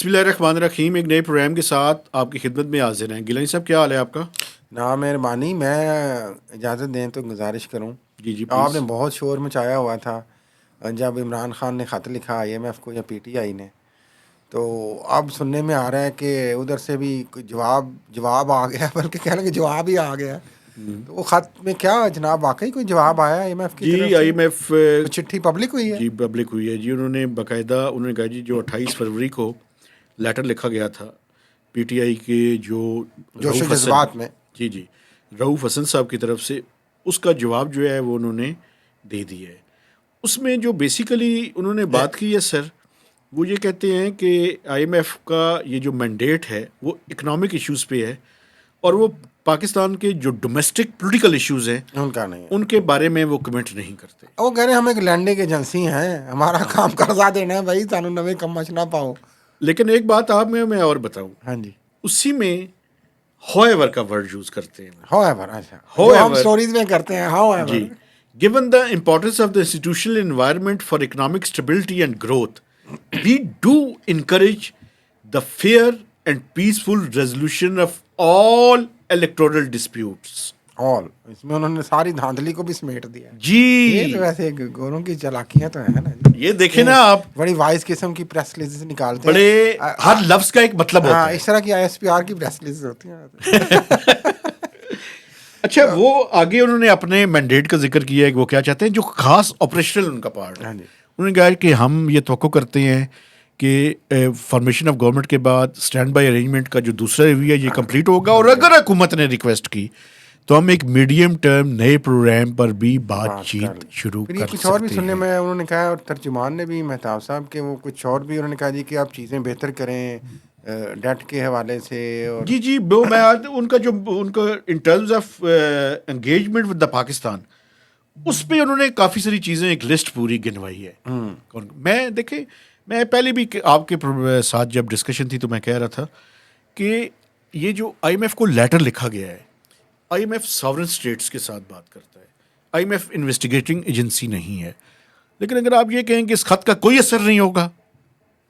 بسم اللہ الرحمن الرحیم. ایک نئے پروگرام کے ساتھ آپ کی خدمت میں حاضر ہیں. گیلانی صاحب کیا حال ہے آپ کا؟ نا مہربانی، میں اجازت دیں تو گزارش کروں. جی آپ نے پلیز. بہت شور مچایا ہوا تھا جب عمران خان نے خط لکھا آئی ایم ایف کو یا پی ٹی آئی نے، تو اب سننے میں آ رہا ہے کہ ادھر سے بھی کوئی جواب آ گیا، بلکہ کہہ لیں کہ جواب ہی آ گیا. تو وہ خط میں کیا جناب واقعی کوئی جواب آیا آئی ایم ایف کی طرف جی سے؟ آئی ایم ایف کوئی چٹھی پبلک ہوئی ہے؟ جی پبلک ہوئی ہے. جی انہوں نے باقاعدہ انہوں نے کہا جی جو 28 فروری کو لیٹر لکھا گیا تھا پی ٹی آئی کے جو جوش و رؤوف حسن، جذبات میں. جی رؤوف حسن صاحب کی طرف سے، اس کا جواب جو ہے وہ انہوں نے دے دیا ہے. اس میں جو بیسیکلی انہوں نے بات کی ہے سر، وہ یہ کہتے ہیں کہ آئی ایم ایف کا یہ جو مینڈیٹ ہے وہ اکنامک ایشوز پہ ہے، اور وہ پاکستان کے جو ڈومیسٹک پولیٹیکل ایشوز ہیں ان کا نہیں ہے. ان کے بارے میں وہ کمنٹ نہیں کرتے. وہ کہہ رہے ہیں ہم ایک لینڈنگ ایجنسی ہیں، ہمارا کام قرضہ دینا ہے بھائی، سانو نویں کمچ نہ پاؤ. لیکن ایک بات آپ میں اور بتاؤں، ہاں جی، اسی میں ہاؤ ایور کا ورڈ یوز کرتے ہیں. ہاؤ ایور، اچھا ہاؤ جو ہم ایور، سٹوریز میں کرتے ہیں، ہاؤ ایور. جی. Given the importance of the institutional environment for economic stability and growth, we do encourage the fair and peaceful resolution of all electoral disputes. آل، اس میں انہوں نے ساری دھاندلی کو بھی سمیٹ دیا ہے. یہ تو جی ویسے گوروں کی چالاکیاں تو ہیں نا جی. یہ دیکھیں نا آپ، بڑی وائز قسم کی پریس ریلیز نکالتے ہیں. بڑے ہر لفظ کا ایک مطلب ہاں، ہوتا ہے. اس طرح کی آئی ایس پی آر کی پریس ریلیز ہوتی ہیں. اچھا، وہ آگے انہوں نے اپنے مینڈیٹ کا ذکر کیا ہے کہ وہ کیا چاہتے ہیں، جو خاص آپریشنل ان کا پارٹ ہے. ہاں جی، انہوں نے کہا کہ ہم یہ توقع کرتے ہیں کہ فارمیشن آف گورنمنٹ کے بعد اسٹینڈ بائی ارینجمنٹ کا جو دوسرا ریویو ہے یہ کمپلیٹ ہوگا، اور اگر حکومت نے ریکویسٹ کی تو ہم ایک میڈیم ٹرم نئے پروگرام پر بھی بات بات کر چیت لیں. شروع پھر یہ کر کچھ اور بھی سکتے سننے ہیں. میں انہوں نے کہا، اور ترجمان نے بھی مہتاب صاحب کے وہ کچھ اور بھی انہوں نے کہا جی کہ آپ چیزیں بہتر کریں ڈیٹ کے حوالے سے. اور جی وہ میں ان کا جو ان کا in terms of engagement with the Pakistan, اس پہ انہوں نے کافی ساری چیزیں ایک لسٹ پوری گنوائی ہے. میں دیکھیں، میں پہلے بھی آپ کے ساتھ جب ڈسکشن تھی تو میں کہہ رہا تھا کہ یہ جو آئی ایم ایف کو لیٹر لکھا گیا ہے، I M F sovereign states کے ساتھ بات کرتا ہے. I M F investigating agency نہیں ہے. لیکن اگر آپ یہ کہیں کہ اس خط کا کوئی اثر نہیں ہوگا،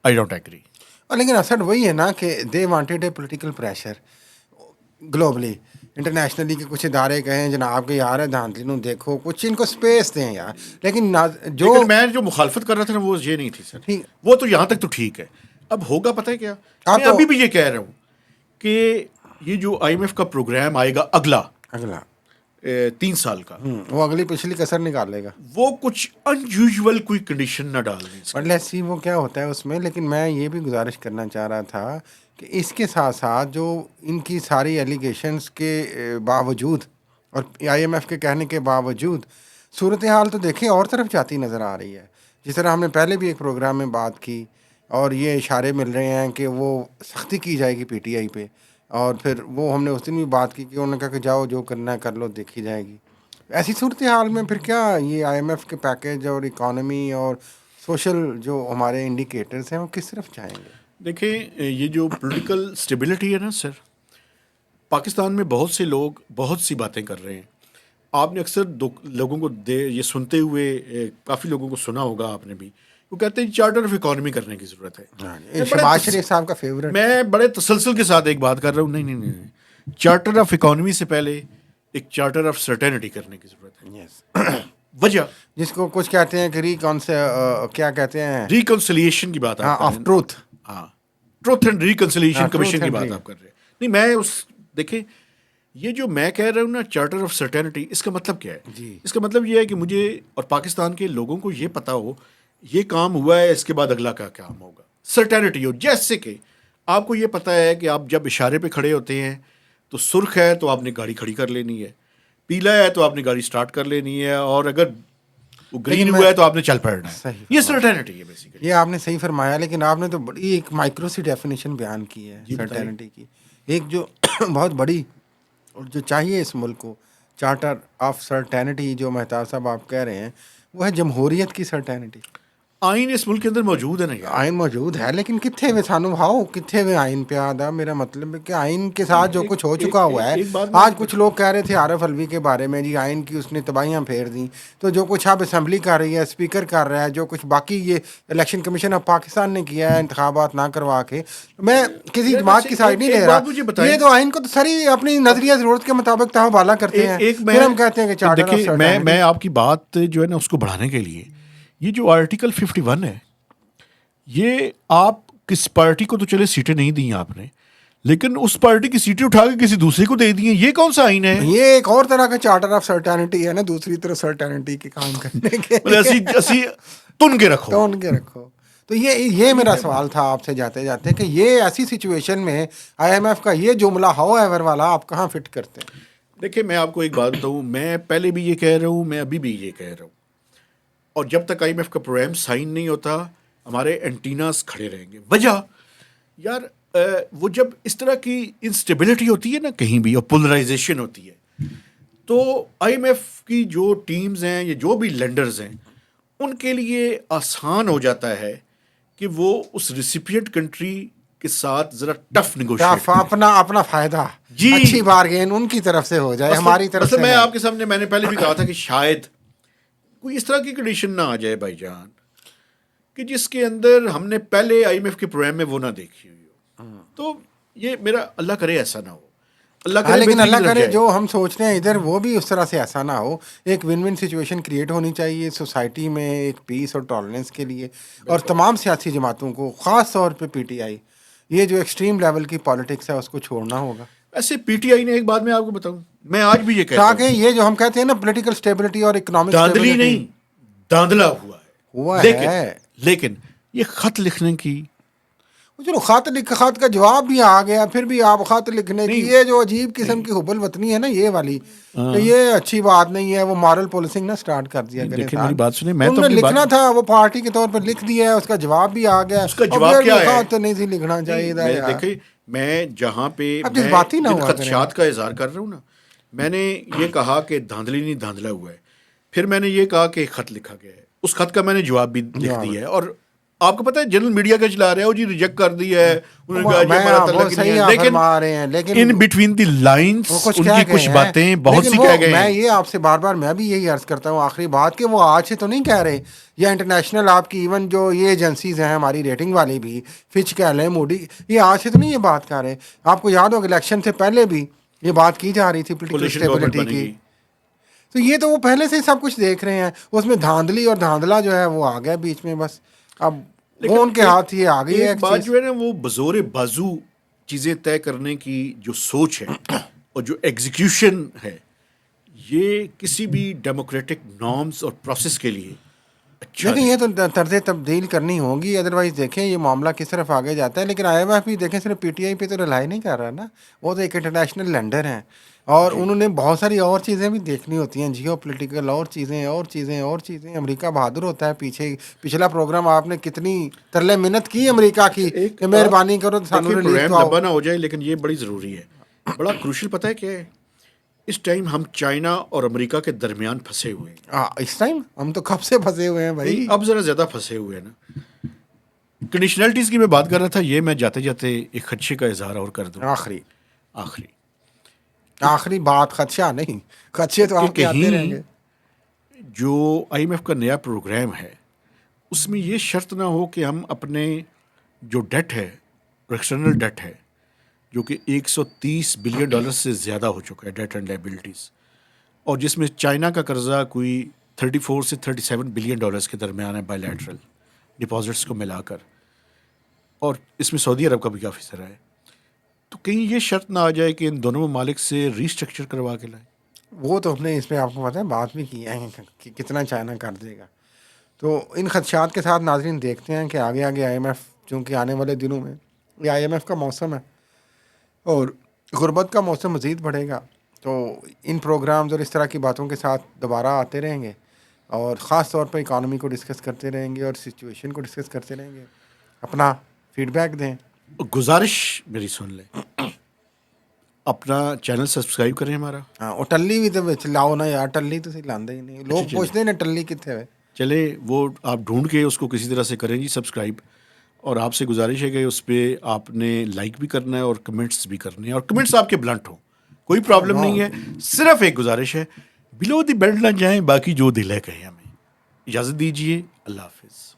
آئی ڈونٹ ایگری. لیکن اصل وہی ہے نا کہ they wanted a political pressure globally, internationally کے کچھ ادارے کہیں جناب کہ یار دھاندلی نو دیکھو، کچھ ان کو سپیس دیں یار. لیکن جو لیکن میں جو مخالفت کر رہا تھا نا وہ یہ نہیں تھی سر. ٹھیک، وہ تو یہاں تک تو ٹھیک ہے. اب ہوگا پتہ ہے کیا، آپ میں تو ابھی بھی یہ کہہ رہا ہوں کہ یہ جو آئی ایم ایف کا پروگرام آئے گا اگلا اگلا 3 سال کا، وہ اگلی پچھلی کسر نکال لے گا. وہ کچھ ان یوزول کوئی کنڈیشن نہ ڈال دیں اس اور کے. لیٹس سی وہ کیا ہوتا ہے اس میں. لیکن میں یہ بھی گزارش کرنا چاہ رہا تھا کہ اس کے ساتھ ساتھ جو ان کی ساری ایلیگیشنز کے باوجود اور آئی ایم ایف کے کہنے کے باوجود صورتحال تو دیکھیں اور طرف جاتی نظر آ رہی ہے. جس طرح ہم نے پہلے بھی ایک پروگرام میں بات کی، اور یہ اشارے مل رہے ہیں کہ وہ سختی کی جائے گی پی ٹی آئی پہ. اور پھر وہ ہم نے اس دن بھی بات کی کہ انہوں نے کہا کہ جاؤ جو کرنا ہے کر لو، دیکھی جائے گی. ایسی صورتحال میں پھر کیا یہ آئی ایم ایف کے پیکیج اور اکانومی اور سوشل جو ہمارے انڈیکیٹرز ہیں وہ کس طرف جائیں گے؟ دیکھیں، یہ جو پولیٹیکل اسٹیبلٹی ہے نا سر، پاکستان میں بہت سے لوگ بہت سی باتیں کر رہے ہیں. آپ نے اکثر لوگوں کو یہ سنتے ہوئے کافی لوگوں کو سنا ہوگا آپ نے بھی، وہ کہتے ہیں چارٹر آف اکانومی کرنے کی ضرورت ہے. شہباز شریف صاحب کا فیوریٹ. میں بڑے تسلسل کے ساتھ ایک بات کر رہا ہوں، نہیں، چارٹر آف اکانومی سے پہلے ایک چارٹر آف سرٹینٹی کرنے کی ضرورت ہے. یس، وجہ جس کو کچھ کہتے ہیں کہ کیا کہتے ہیں، ریکنسلیشن کی بات آپ کر رہے آف ہیں. ٹروتھ. ہاں، ٹروتھ اینڈ ریکنسلیشن کمیشن کی بات ٹروتھ آپ کر رہے ہیں. نہیں، میں دیکھیں، یہ جو میں کہہ رہا ہوں نا چارٹر آف سرٹینٹی، اس کا مطلب کیا ہے؟ جی، اس کا مطلب یہ ہے کہ مجھے اور پاکستان کے لوگوں کو یہ پتا ہو یہ کام ہوا ہے، اس کے بعد اگلا کا کام ہوگا. سرٹینٹی ہو، جیسے کہ آپ کو یہ پتا ہے کہ آپ جب اشارے پہ کھڑے ہوتے ہیں تو سرخ ہے تو آپ نے گاڑی کھڑی کر لینی ہے، پیلا ہے تو آپ نے گاڑی سٹارٹ کر لینی ہے، اور اگر وہ گرین ہوا ہے تو آپ نے چل پڑنا ہے. صحیح یہ فرمایا، سرٹینٹی ہے بیسیکلی. یہ آپ نے صحیح فرمایا. لیکن آپ نے تو بڑی ایک مائکرو سی ڈیفینیشن بیان کی ہے جی بتائیے. سرٹینٹی کی. ایک جو بہت بڑی اور جو چاہیے اس ملک کو چارٹر آف سرٹینٹی جو مہتاب صاحب آپ کہہ رہے ہیں، وہ ہے جمہوریت کی سرٹینٹی. آئین اس ملک کے اندر موجود ہے نا یار. آئین موجود ہے لیکن کتنے ہوئے سانو بھاؤ کتنے ہوئے آئین پہ آدھا. میرا مطلب ہے کہ آئین کے ساتھ جو کچھ ہو چکا ہوا ہے. آج کچھ لوگ کہہ رہے تھے عارف الوی کے بارے میں جی آئین کی اس نے تباہیاں پھیر دیں. تو جو کچھ اب اسمبلی کر رہی ہے, اسپیکر کر رہا ہے, جو کچھ باقی یہ الیکشن کمیشن آف پاکستان نے کیا ہے انتخابات نہ کروا کے, میں کسی جماعت کی سائڈ نہیں لے رہا. یہ تو آئین کو تو ساری اپنی نظریہ ضرورت کے مطابق تحوالا کرتے ہیں. پھر ہم کہتے ہیں کہ چارٹر. میں آپ کی بات جو ہے نا اس کو بڑھانے کے لیے, یہ جو آرٹیکل 51 ہے, یہ آپ کس پارٹی کو تو چلے سیٹیں نہیں دی آپ نے, لیکن اس پارٹی کی سیٹیں اٹھا کے کسی دوسرے کو دے دی ہیں. یہ کون سا آئین ہے؟ یہ ایک اور طرح کا چارٹر آف سرٹینٹی ہے نا, دوسری طرف سرٹینٹی کے کام کرنے کے. اسی تن کے رکھو. تو یہ میرا سوال تھا آپ سے جاتے جاتے کہ یہ ایسی سچویشن میں آئی ایم ایف کا یہ جملہ ہاؤ ایور والا آپ کہاں فٹ کرتے ہیں؟ دیکھیں میں آپ کو ایک بات بتاؤں, میں پہلے بھی یہ کہہ رہا ہوں, میں ابھی بھی یہ کہہ رہا ہوں, اور جب تک آئی ایم ایف کا پروگرام سائن نہیں ہوتا ہمارے اینٹیناز کھڑے رہیں گے. وجہ یار وہ جب اس طرح کی انسٹیبلٹی ہوتی ہے نا کہیں بھی, اور پولرائزیشن ہوتی ہے, تو آئی ایم ایف کی جو ٹیمز ہیں یا جو بھی لینڈرز ہیں ان کے لیے آسان ہو جاتا ہے کہ وہ اس ریسیپینٹ کنٹری کے ساتھ ذرا ٹف نیگوشیٹ اپنا فائدہ جی اچھی بارگین ان کی طرف سے ہو جائے, ہماری طرف سے. میں آپ کے سامنے میں نے پہلے بھی کہا تھا کہ شاید کوئی اس طرح کی کنڈیشن نہ آ جائے بھائی جان کہ جس کے اندر ہم نے پہلے آئی ایم ایف کے پروگرام میں وہ نہ دیکھی ہوئی ہو. تو یہ میرا اللہ کرے ایسا نہ ہو, اللہ کرے. لیکن اللہ کرے جو ہم سوچ رہے ہیں ادھر وہ بھی اس طرح سے ایسا نہ ہو. ایک ون ون سچویشن کریٹ ہونی چاہیے سوسائٹی میں, ایک پیس اور ٹالرنس کے لیے, اور تمام سیاسی جماعتوں کو خاص طور پہ پی ٹی آئی, یہ جو ایکسٹریم لیول کی پالیٹکس ہے اس کو چھوڑنا ہوگا. ایسے پی ٹی آئی نے ایک بات میں آپ کو بتاؤں, میں آج بھی یہ کہتا ہوں تاکہ یہ جو ہم کہتے ہیں نا پولیٹیکل اسٹیبلٹی اور اکنامک داندلی نہیں داندلا ہوا ہے. لیکن یہ خط لکھنے کی, چلو خط کا جواب بھی آ گیا, پھر بھی آپ خط لکھنے کی یہ جو عجیب قسم کی حب الوطنی ہے نا یہ والی, یہ اچھی بات نہیں ہے. وہ مارل پولیسنگ نہ سٹارٹ کر دیا کریں. میری بات سنیں, میں تو لکھنا تھا وہ پارٹی کے طور پر لکھ دیا ہے, اس کا جواب بھی آ گیا. اس کا جواب کیا ہے؟ خط نہیں سی لکھنا چاہیے. دیکھیں میں جہاں پہ جن خدشات کا اظہار کر رہا ہوں نا, میں نے یہ کہا کہ دھاندلی نہیں دھاندلا ہوا ہے, پھر میں نے یہ کہا کہ خط لکھا گیا ہے, اس خط کا میں نے جواب بھی لکھ دیا ہے. اور آپ کو پتہ ہے جنرل میڈیا کا چلا رہا ہے, وہ جی ریجیکٹ کر دیا ہے, انہوں نے کہا لیکن ان بٹوین دی لائنز ان کی کچھ باتیں بہت سی کہہ گئے ہیں. میں یہ آپ سے بار بار میں بھی یہی عرض کرتا ہوں آخری بات کہ وہ آج سے تو نہیں کہہ رہے, یا انٹرنیشنل آپ کی ایون جو یہ ایجنسیز ہیں ہماری ریٹنگ والی بھی, فچ کہہ لیں, موڈی, یہ آج سے تو نہیں یہ بات کر رہے. آپ کو یاد ہوگا الیکشن سے پہلے بھی یہ بات کی جا رہی تھی پولیٹیکل اسٹیبلٹی کی. تو یہ تو وہ پہلے سے سب کچھ دیکھ رہے ہیں, اس میں دھاندلی اور دھاندلا جو ہے وہ آ گیا بیچ میں. بس اب وہ ان کے ہاتھ یہ آ گئی ہے. ایک بات جو ہے نا وہ بزور بازو چیزیں طے کرنے کی جو سوچ ہے اور جو ایگزیکیوشن ہے, یہ کسی بھی ڈیموکریٹک نارمز اور پروسیس کے لیے لیکن یہ تو طرز تبدیل کرنی ہوگی, ادروائز دیکھیں یہ معاملہ کس طرف آگے جاتا ہے. لیکن آئی ایم ایف بھی دیکھیں صرف پی ٹی آئی پہ تو رلائی نہیں کر رہا نا, وہ تو ایک انٹرنیشنل لینڈر ہیں, اور انہوں نے بہت ساری اور چیزیں بھی دیکھنی ہوتی ہیں, جیو پولیٹیکل اور چیزیں. امریکہ بہادر ہوتا ہے. پچھلا پروگرام آپ نے کتنی ترلے منت کی امریکہ کی کہ مہربانی کرو سانو ریلیز لمبا نہ ہو جائے, لیکن یہ بڑی ضروری ہے, بڑا کروشل. پتہ ہے کیا ہے, اس ٹائم ہم چائنا اور امریکہ کے درمیان پھنسے ہوئے ہیں. اس ٹائم ہم تو کب سے پھنسے ہوئے ہیں بھائی, اب ذرا زیادہ پھنسے ہوئے ہیں نا. کنڈیشنلٹیز کی میں بات کر رہا تھا, یہ میں جاتے جاتے ایک خدشے کا اظہار اور کر دوں. آخری بات خدشہ نہیں, خدشے تو آپ کے آتے رہیں گے. جو آئی ایم ایف کا نیا پروگرام ہے اس میں یہ شرط نہ ہو کہ ہم اپنے جو ڈیٹ ہے, ایکسٹرنل ڈیٹ ہے, جو کہ $130 بلین سے زیادہ ہو چکا ہے, ڈیٹ اینڈ لائبلٹیز, اور جس میں چائنا کا قرضہ کوئی 34 سے 37 بلین ڈالرز کے درمیان ہے بائی لیٹرل ڈپازٹس کو ملا کر, اور اس میں سعودی عرب کا بھی کافی سرا ہے. تو کہیں یہ شرط نہ آ جائے کہ ان دونوں ممالک سے ریسٹرکچر کروا کے لائیں. وہ تو ہم نے اس پہ آپ کو پتہ ہے بات بھی کی ہے کہ کتنا چائنا کر دے گا. تو ان خدشات کے ساتھ ناظرین دیکھتے ہیں کہ آگے آئی ایم ایف, چونکہ آنے والے دنوں میں یہ آئی ایم ایف کا موسم ہے اور غربت کا موسم مزید بڑھے گا, تو ان پروگرامز اور اس طرح کی باتوں کے ساتھ دوبارہ آتے رہیں گے, اور خاص طور پر اکانومی کو ڈسکس کرتے رہیں گے اور سچویشن کو ڈسکس کرتے رہیں گے. اپنا فیڈ بیک دیں. گزارش میری سن لیں, اپنا چینل سبسکرائب کریں ہمارا. ہاں, وہ ٹلی بھی تو لاؤ نا یار, ٹلی تو لاندے ہی نہیں. لوگ پوچھتے ہیں نا ٹلی کتنے ہوئے. چلے وہ آپ ڈھونڈ کے اس کو کسی طرح سے کریں جی سبسکرائب. اور آپ سے گزارش ہے کہ اس پہ آپ نے لائک بھی کرنا ہے اور کمنٹس بھی کرنے ہیں, اور کمنٹس آپ کے بلنٹ ہوں, کوئی پرابلم نہیں ہے. صرف ایک گزارش ہے, بلو دی بیلٹ نہ جائیں, باقی جو دل ہے کہیں. ہمیں اجازت دیجیے, اللہ حافظ.